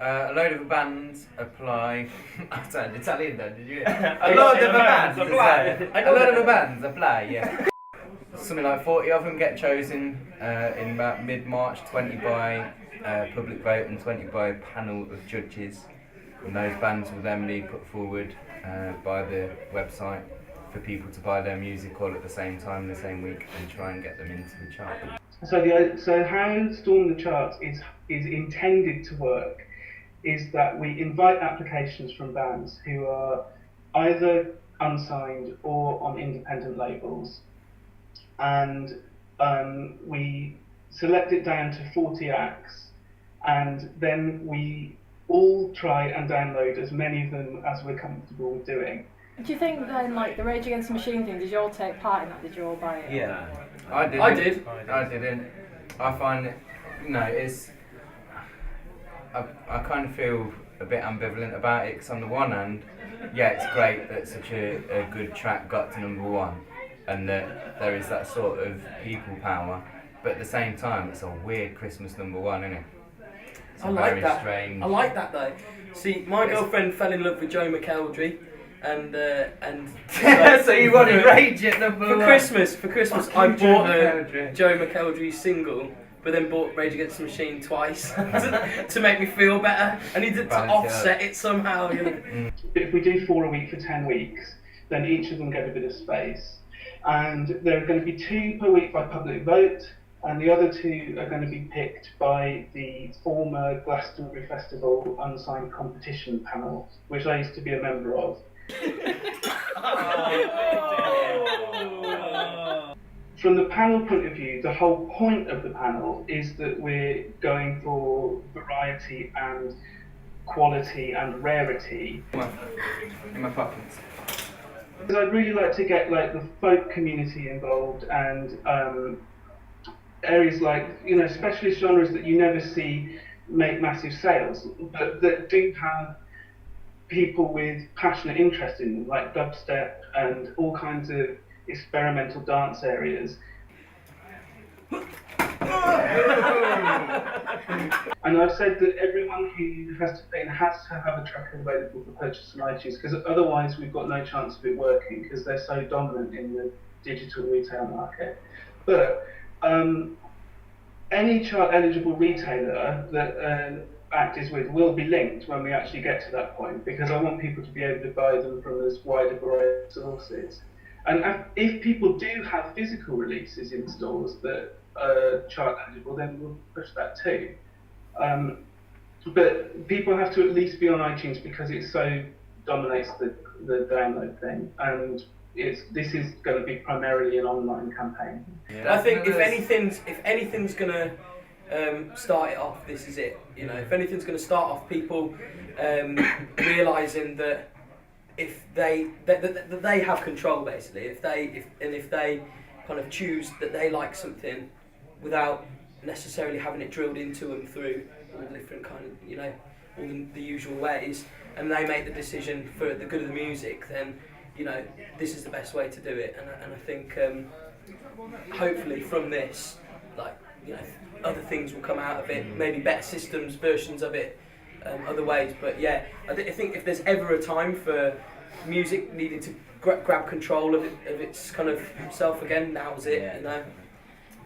A load of bands apply. I sound Italian then, did you? A load of bands apply. A load of bands apply, yeah. Something like 40 of them get chosen in about mid-March, 20 by public vote and 20 by a panel of judges. And those bands will then be put forward by the website for people to buy their music all at the same time, the same week, and try and get them into the chart. So how Storm the Charts is intended to work is that we invite applications from bands who are either unsigned or on independent labels, and we select it down to 40 acts, and then we all try and download as many of them as we're comfortable with doing. Do you think then, like the Rage Against the Machine thing, did you all take part in that? Did you all buy it? Yeah, I did. I didn't. I find it, it's. I kind of feel a bit ambivalent about it, because on the one hand, yeah, it's great that such a good track got to number one, and that there is that sort of people power, but at the same time, it's a weird Christmas number one, isn't it? I like that. Strange. I like that though. See, my girlfriend fell in love with Joe McElderry, and so you wanted Rage at number one? For Christmas, I bought her Joe McElderry's single, but then bought Rage Against the Machine twice to make me feel better. I needed to offset it somehow, you know. If we do 4 a week for 10 weeks, then each of them get a bit of space. And there are going to be 2 per week by public vote, and the other 2 are going to be picked by the former Glastonbury Festival unsigned competition panel, which I used to be a member of. From the panel point of view, the whole point of the panel is that we're going for variety and quality and rarity. In my pockets. Because I'd really like to get like the folk community involved, and areas like, specialist genres that you never see make massive sales, but that do have people with passionate interest in them, like dubstep and all kinds of experimental dance areas. And I've said that everyone who has to pay has to have a track available for purchase on iTunes, because otherwise we've got no chance of it working, because they're so dominant in the digital retail market. But any chart eligible retailer that an act is with will be linked when we actually get to that point, because I want people to be able to buy them from as wide a variety of sources. And if people do have physical releases in stores that are chart eligible, then we'll push that too. But people have to at least be on iTunes, because it so dominates the download thing, and this is going to be primarily an online campaign. Yeah. I think if anything's going to start it off, this is it. If anything's going to start off people realising that if they have control, basically, if they kind of choose that they like something without necessarily having it drilled into them through all the different kind of, all the usual ways, and they make the decision for the good of the music, then this is the best way to do it. And I think hopefully from this, other things will come out of it, maybe better systems, versions of it, other ways. But yeah, I think if there's ever a time for music needing to grab control of its kind of self again, now's it.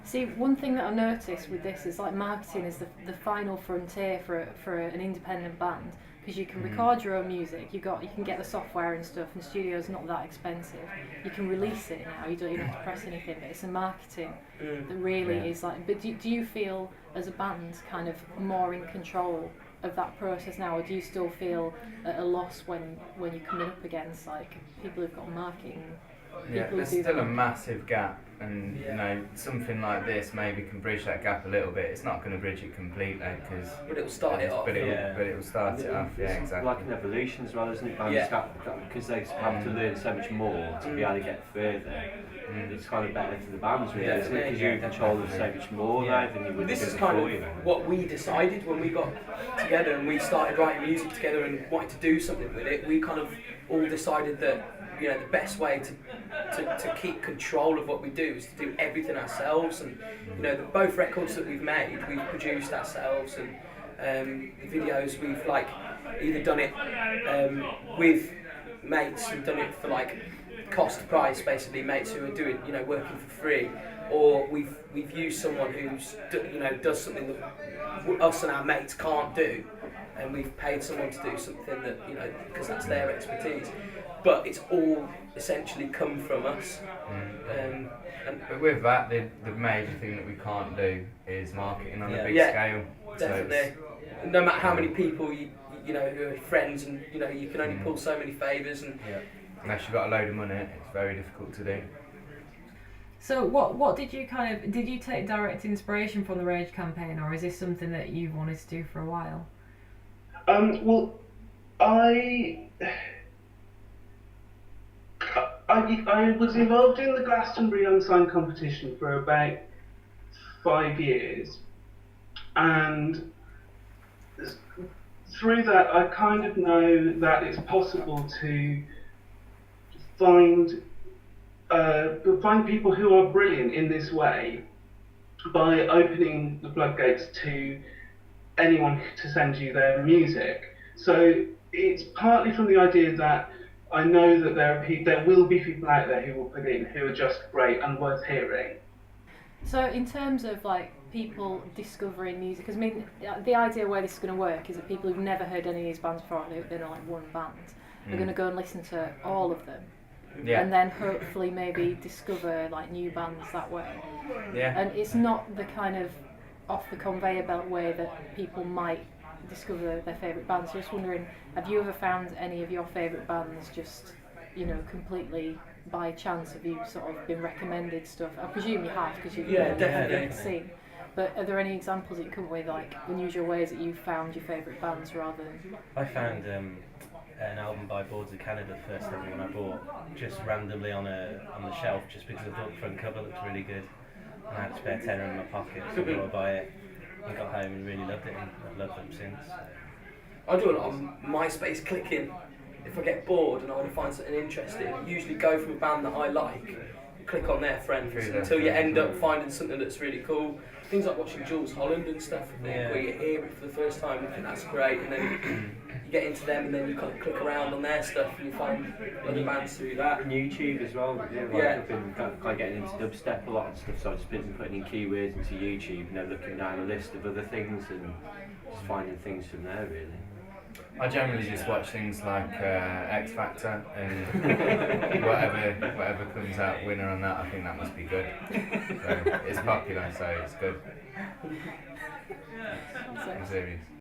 See, one thing that I noticed with this is marketing is the final frontier for an independent band, because you can record your own music. You can get the software and stuff, and the studio's not that expensive. You can release it now. You don't even have to press anything. But it's the marketing that really is But do you feel as a band kind of more in control of that process now, or do you still feel at a loss when you're coming up against people who've got marketing? Yeah, there's still a massive gap, and something like this maybe can bridge that gap a little bit. It's not going to bridge it completely, but it'll start it off. But it will start it off. Yeah, exactly. Like an evolution as well, isn't it? Bands because they have to learn so much more to be able to get further. It's kind of better for the bands, really, isn't it? Because you control them so much more now than you would. This is kind of what we decided when we got together and we started writing music together and wanted to do something with it. We kind of all decided that the best way to keep control of what we do is to do everytheverything ourselves, and both records that we've made, we've produced ourselves, and videos. We've like either done it with mates who've done it for like cost price, basically mates who are doing, working for free, or we've used someone who's does something that us and our mates can't do, and we've paid someone to do something that because that's their expertise. But it's all essentially come from us. But with that, the major thing that we can't do is marketing on a big scale. Definitely. So no matter how many people you who are friends, and you can only pull so many favours, and unless you've got a load of money, it's very difficult to do. So what did you take direct inspiration from the Rage campaign, or is this something that you've wanted to do for a while? Well, I was involved in the Glastonbury Unsigned competition for about 5 years, and through that I kind of know that it's possible to find people who are brilliant in this way by opening the floodgates to anyone to send you their music. So it's partly from the idea that I know that there will be people out there who will put in who are just great and worth hearing. So in terms of like people discovering music, because I mean the idea where this is going to work is that people who've never heard any of these bands before, they're not like one band, are going to go and listen to all of them. Yeah. And then hopefully maybe discover like new bands that way. Yeah. And it's not the kind of off the conveyor belt way that people might discover their favourite bands. So just wondering, have you ever found any of your favourite bands just, completely by chance? Have you sort of been recommended stuff? I presume you have, because you've definitely seen. But are there any examples that you come up with, like unusual ways that you've found your favourite bands rather than? I found an album by Boards of Canada, the first one I bought, just randomly on the shelf, just because I thought the front cover looked really good, and I had a spare tenner in my pocket, so I thought I'd buy it. I got home and really loved it, and I've loved them since. I do a lot on MySpace clicking. If I get bored and I want to find something interesting, I usually go from a band that I like, click on their friends until you end up finding something that's really cool. Things like watching Jules Holland and stuff, where you hear it for the first time and you think that's great, and then you get into them and then you kind of click around on their stuff and you find other bands through that. And YouTube as well. I've been kind of getting into dubstep a lot and stuff, so I've just been putting in keywords into YouTube, looking down a list of other things and just finding things from there, really. I generally just watch things like X Factor, and whatever comes out winner on that, I think that must be good. So it's popular, so it's good. I'm serious.